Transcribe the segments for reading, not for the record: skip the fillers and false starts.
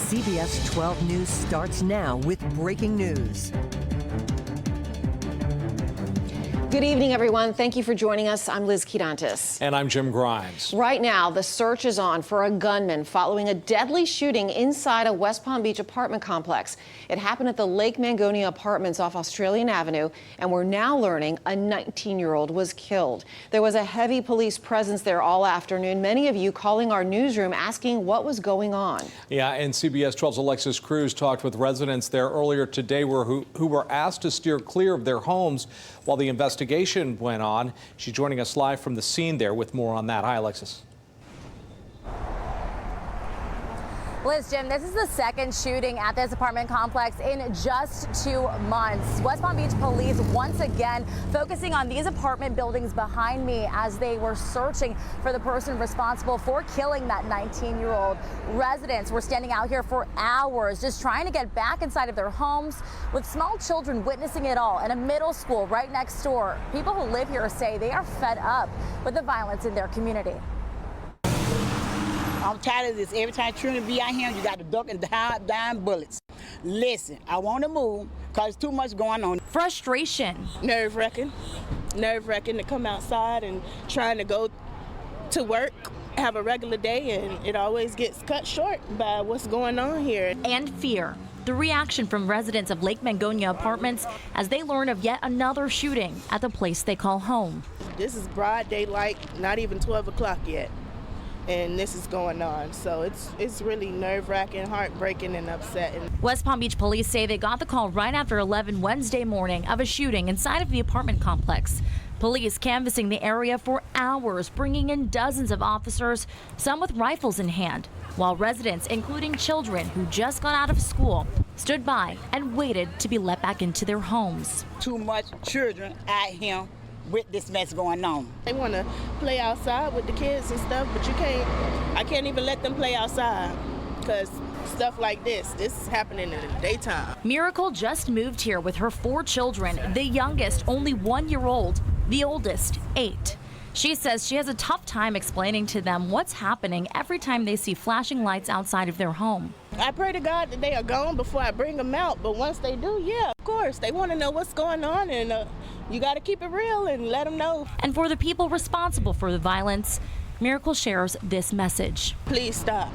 CBS 12 News starts now with breaking news. Good evening, everyone. Thank you for joining us. I'm Liz Quirantes. And I'm Jim Grimes. Right now, the search is on for a gunman following a deadly shooting inside a West Palm Beach apartment complex. It happened at the Lake Mangonia Apartments off Australian Avenue, and we're now learning a 19-year-old was killed. There was a heavy police presence there all afternoon. Many of you calling our newsroom asking what was going on. Yeah, and CBS 12's Alexis Cruz talked with residents there earlier today who were asked to steer clear of their homes while the investigation went on. She's joining us live from the scene there with more on that. Hi, Alexis. Liz, Jim, this is the second shooting at this apartment complex in just 2 months. West Palm Beach police once again focusing on these apartment buildings behind me as they were searching for the person responsible for killing that 19-year-old. Residents were standing out here for hours just trying to get back inside of their homes with small children witnessing it all and a middle school right next door. People who live here say they are fed up with the violence in their community. I'm tired of this. Every time children be out here, you got to duck and dime bullets. Listen, I want to move because too much going on. Frustration. Nerve-wracking to come outside and trying to go to work, have a regular day, and it always gets cut short by what's going on here. And fear. The reaction from residents of Lake Mangonia Apartments as they learn of yet another shooting at the place they call home. This is broad daylight, not even 12 o'clock yet, and this is going on. So it's really nerve-wracking, heartbreaking, and upsetting. West Palm Beach police say they got the call right after 11 Wednesday morning of a shooting inside of the apartment complex. Police canvassing the area for hours, bringing in dozens of officers, some with rifles in hand, while residents, including children who just got out of school, stood by and waited to be let back into their homes. Too much children out here with this mess going on. They want to play outside with the kids and stuff, but I can't even let them play outside because stuff like this is happening in the daytime. Miracle just moved here with her 4 children, the youngest only 1-year-old, the oldest 8. She says she has a tough time explaining to them what's happening every time they see flashing lights outside of their home. I pray to God that they are gone before I bring them out, but once they do, yeah, of course, they want to know what's going on, and you got to keep it real and let them know. And for the people responsible for the violence, Miracle shares this message. Please stop.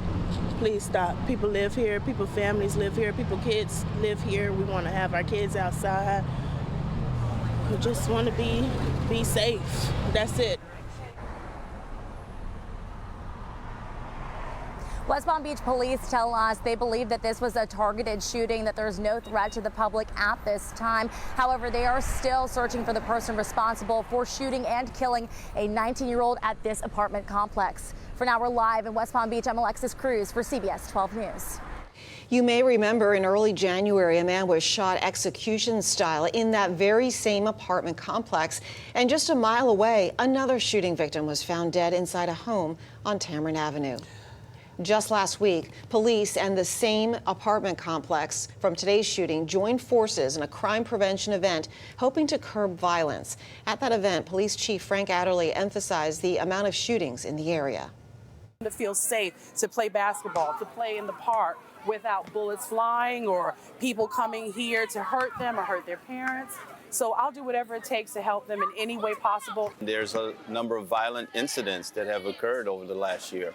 Please stop. People live here, people families live here, people kids live here. We want to have our kids outside. We just want to be safe. That's it. West Palm Beach police tell us they believe that this was a targeted shooting, that there's no threat to the public at this time. However, they are still searching for the person responsible for shooting and killing a 19-year-old at this apartment complex. For now, we're live in West Palm Beach. I'm Alexis Cruz for CBS 12 News. You may remember in early January, a man was shot execution style in that very same apartment complex. And just a mile away, another shooting victim was found dead inside a home on Tamarind Avenue. Just last week, police and the same apartment complex from today's shooting joined forces in a crime prevention event hoping to curb violence. At that event, Police Chief Frank Adderley emphasized the amount of shootings in the area. To feel safe, to play basketball, to play in the park without bullets flying or people coming here to hurt them or hurt their parents. So I'll do whatever it takes to help them in any way possible. There's a number of violent incidents that have occurred over the last year.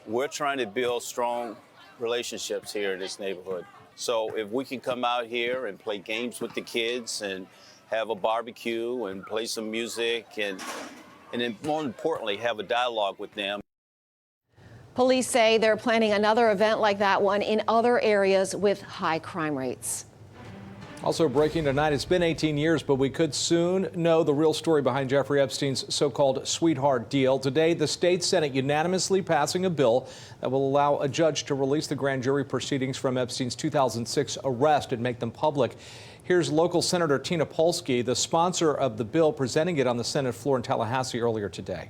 We're trying to build strong relationships here in this neighborhood. So if we can come out here and play games with the kids and have a barbecue and play some music and then more importantly, have a dialogue with them. Police say they're planning another event like that one in other areas with high crime rates. Also breaking tonight, it's been 18 years, but we could soon know the real story behind Jeffrey Epstein's so-called sweetheart deal. Today, the state Senate unanimously passing a bill that will allow a judge to release the grand jury proceedings from Epstein's 2006 arrest and make them public. Here's local Senator Tina Polsky, the sponsor of the bill, presenting it on the Senate floor in Tallahassee earlier today.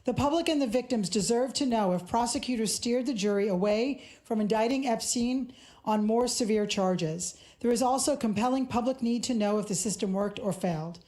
The public and the victims deserve to know if prosecutors steered the jury away from indicting Epstein on more severe charges. There is also compelling public need to know if the system worked or failed.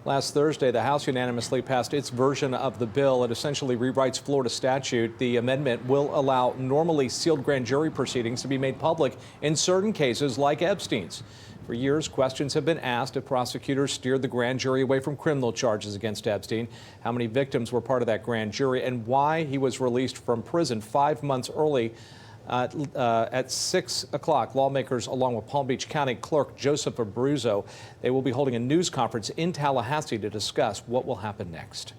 Last Thursday, the House unanimously passed its version of the bill. It essentially rewrites Florida statute. The amendment will allow normally sealed grand jury proceedings to be made public in certain cases like Epstein's. For years, questions have been asked if prosecutors steered the grand jury away from criminal charges against Epstein, how many victims were part of that grand jury, and why he was released from prison 5 months early. At 6 o'clock, lawmakers, along with Palm Beach County Clerk Joseph Abruzzo, they will be holding a news conference in Tallahassee to discuss what will happen next.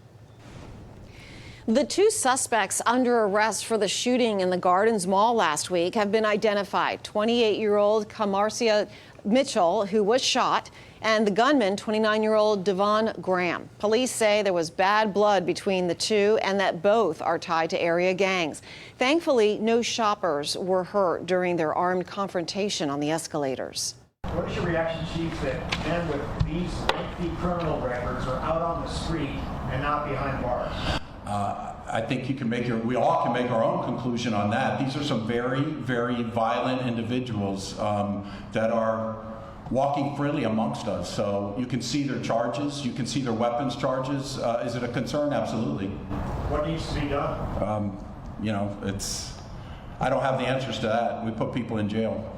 The two suspects under arrest for the shooting in the Gardens Mall last week have been identified. 28-year-old Camarcia Mitchell, who was shot, and the gunman, 29-year-old Devon Graham. Police say there was bad blood between the two and that both are tied to area gangs. Thankfully, no shoppers were hurt during their armed confrontation on the escalators. What is your reaction, Chief, that men with these lengthy criminal records are out on the street and not behind bars? I think we all can make our own conclusion on that. These are some very, very violent individuals that are walking freely amongst us. So you can see their charges, you can see their weapons charges. Is it a concern? Absolutely. What needs to be done? You know, I don't have the answers to that. We put people in jail.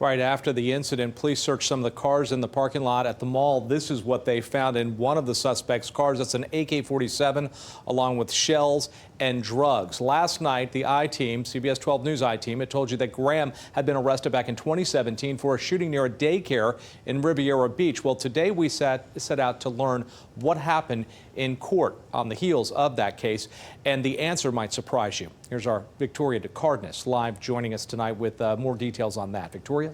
Right after the incident, police searched some of the cars in the parking lot at the mall. This is what they found in one of the suspects' cars. That's an AK-47 along with shells and drugs. Last night, the I-Team, CBS 12 News I-Team, had told you that Graham had been arrested back in 2017 for a shooting near a daycare in Riviera Beach. Well, today we set out to learn what happened in court on the heels of that case, and the answer might surprise you. Here's our Victoria DeCardenas live joining us tonight with more details on that. Victoria?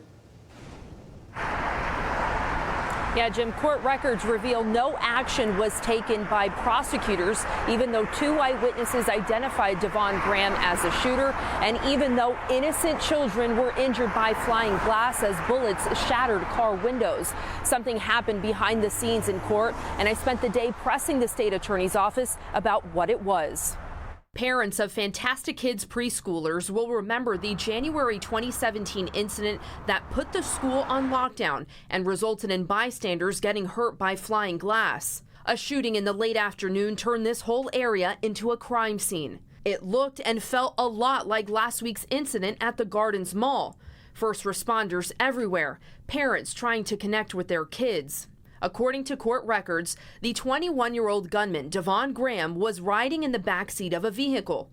Yeah, Jim, court records reveal no action was taken by prosecutors, even though two eyewitnesses identified Devon Graham as the shooter, and even though innocent children were injured by flying glass as bullets shattered car windows. Something happened behind the scenes in court, and I spent the day pressing the state attorney's office about what it was. Parents of Fantastic Kids preschoolers will remember the January 2017 incident that put the school on lockdown and resulted in bystanders getting hurt by flying glass. A shooting in the late afternoon turned this whole area into a crime scene. It looked and felt a lot like last week's incident at the Gardens Mall. First responders everywhere, parents trying to connect with their kids. According to court records, the 21-year-old gunman, Devon Graham, was riding in the backseat of a vehicle.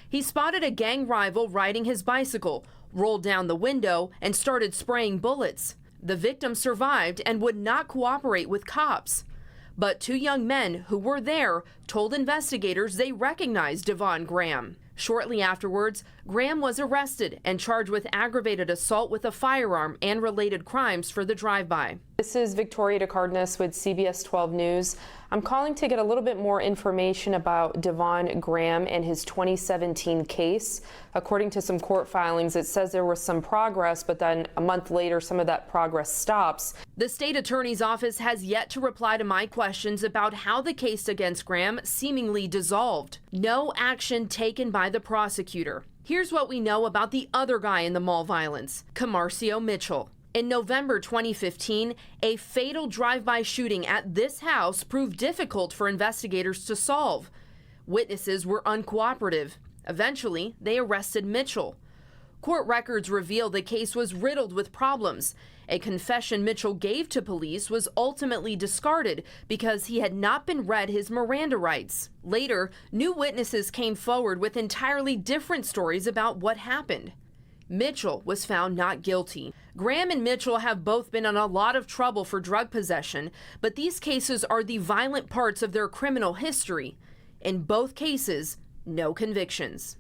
He spotted a gang rival riding his bicycle, rolled down the window, and started spraying bullets. The victim survived and would not cooperate with cops. But two young men who were there told investigators they recognized Devon Graham. Shortly afterwards, Graham was arrested and charged with aggravated assault with a firearm and related crimes for the drive-by. This is Victoria DeCardenas with CBS 12 News. I'm calling to get a little bit more information about Devon Graham and his 2017 case. According to some court filings, it says there was some progress, but then a month later, some of that progress stops. The state attorney's office has yet to reply to my questions about how the case against Graham seemingly dissolved. No action taken by the prosecutor. Here's what we know about the other guy in the mall violence, Camarcia Mitchell. In November 2015, a fatal drive-by shooting at this house proved difficult for investigators to solve. Witnesses were uncooperative. Eventually, they arrested Mitchell. Court records reveal the case was riddled with problems. A confession Mitchell gave to police was ultimately discarded because he had not been read his Miranda rights. Later, new witnesses came forward with entirely different stories about what happened. Mitchell was found not guilty. Graham and Mitchell have both been in a lot of trouble for drug possession, but these cases are the violent parts of their criminal history. In both cases, no convictions.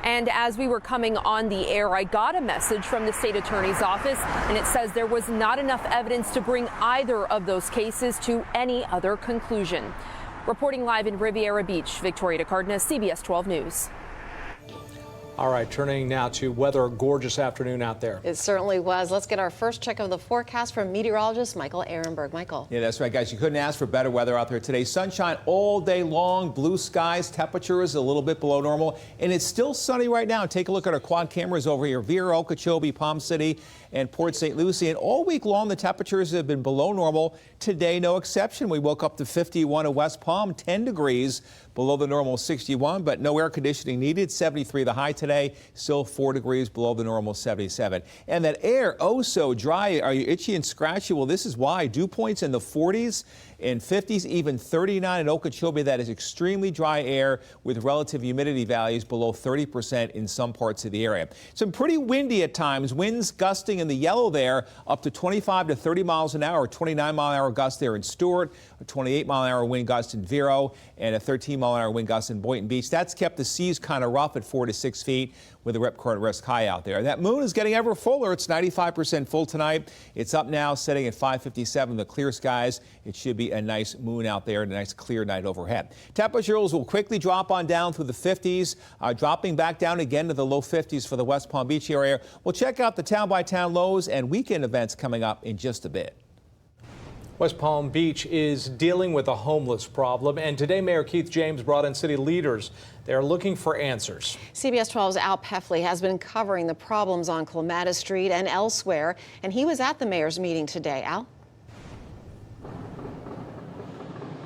And as we were coming on the air, I got a message from the state attorney's office, and it says there was not enough evidence to bring either of those cases to any other conclusion. Reporting live in Riviera Beach, Victoria DeCardenas, CBS 12 News. All right, turning now to weather. A gorgeous afternoon out there. It certainly was. Let's get our first check of the forecast from meteorologist Michael Ehrenberg. Michael. Yeah, that's right, guys. You couldn't ask for better weather out there today. Sunshine all day long, blue skies, temperatures a little bit below normal, and it's still sunny right now. Take a look at our quad cameras over here. Vero, Okeechobee, Palm City, and Port St. Lucie. And all week long, the temperatures have been below normal. Today, no exception. We woke up to 51 at West Palm, 10 degrees below the normal 61, but no air conditioning needed. 73 the high today, still 4 degrees below the normal 77. And that air, oh so dry. Are you itchy and scratchy? Well, this is why. Dew points in the 40s and 50s, even 39 in Okeechobee. That is extremely dry air with relative humidity values below 30% in some parts of the area. Some pretty windy at times. Winds gusting in the yellow there up to 25 to 30 miles an hour, 29-mile-an-hour gust there in Stewart, a 28-mile-an-hour wind gust in Vero, and a 13-mile-an-hour wind gust in Boynton Beach. That's kept the seas kind of rough at 4 to 6 feet with a rip current risk high out there. That moon is getting ever fuller. It's 95% full tonight. It's up now, setting at 5:57. The clear skies. It should be a nice moon out there and a nice clear night overhead. Temperatures will quickly drop on down through the 50s, dropping back down again to the low 50s for the West Palm Beach area. We'll check out the town-by-town lows and weekend events coming up in just a bit. West Palm Beach is dealing with a homeless problem, and today Mayor Keith James brought in city leaders. They are looking for answers. CBS 12's Al Peffley has been covering the problems on Clematis Street and elsewhere, and he was at the mayor's meeting today. Al?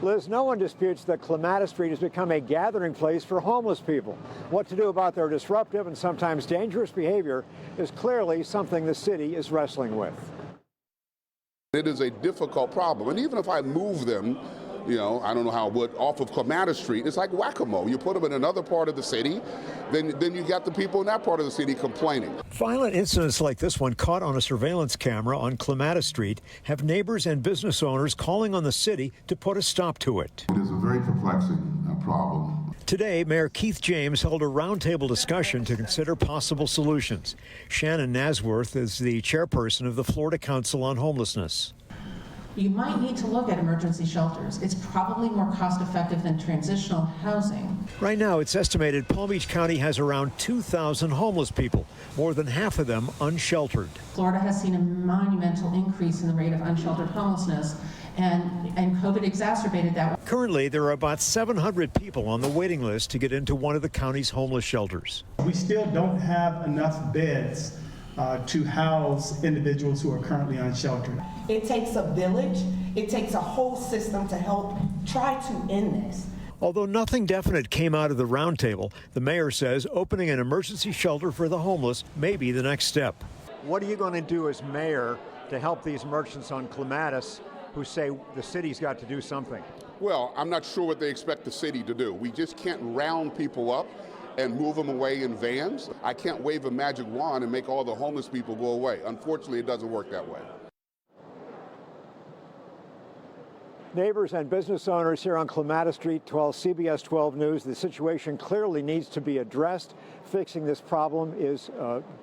Liz, no one disputes that Clematis Street has become a gathering place for homeless people. What to do about their disruptive and sometimes dangerous behavior is clearly something the city is wrestling with. It is a difficult problem, and even if I move them, you know, I don't know how I would, off of Clematis Street, it's like whack-a-mole. You put them in another part of the city, then you got the people in that part of the city complaining. Violent incidents like this one caught on a surveillance camera on Clematis Street have neighbors and business owners calling on the city to put a stop to it. It is a very perplexing problem. Today, Mayor Keith James held a roundtable discussion to consider possible solutions. Shannon Nasworth is the chairperson of the Florida Council on Homelessness. You might need to look at emergency shelters. It's probably more cost effective than transitional housing. Right now, it's estimated Palm Beach County has around 2,000 homeless people, more than half of them unsheltered. Florida has seen a monumental increase in the rate of unsheltered homelessness, and COVID exacerbated that. Currently, there are about 700 people on the waiting list to get into one of the county's homeless shelters. We still don't have enough beds to house individuals who are currently unsheltered. It takes a village, it takes a whole system to help try to end this. Although nothing definite came out of the roundtable, the mayor says opening an emergency shelter for the homeless may be the next step. What are you going to do as mayor to help these merchants on Clematis who say the city's got to do something? Well, I'm not sure what they expect the city to do. We just can't round people up and move them away in vans. I can't wave a magic wand and make all the homeless people go away. Unfortunately, it doesn't work that way. Neighbors and business owners here on Clematis Street tell CBS 12 News the situation clearly needs to be addressed. Fixing this problem is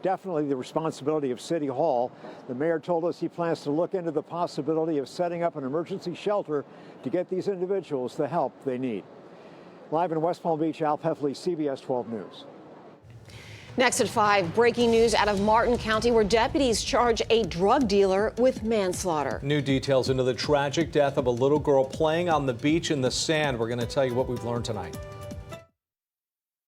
definitely the responsibility of City Hall. The mayor told us he plans to look into the possibility of setting up an emergency shelter to get these individuals the help they need. Live in West Palm Beach, Al Peffley, CBS 12 News. Next at 5, breaking news out of Martin County, where deputies charge a drug dealer with manslaughter. New details into the tragic death of a little girl playing on the beach in the sand. We're going to tell you what we've learned tonight.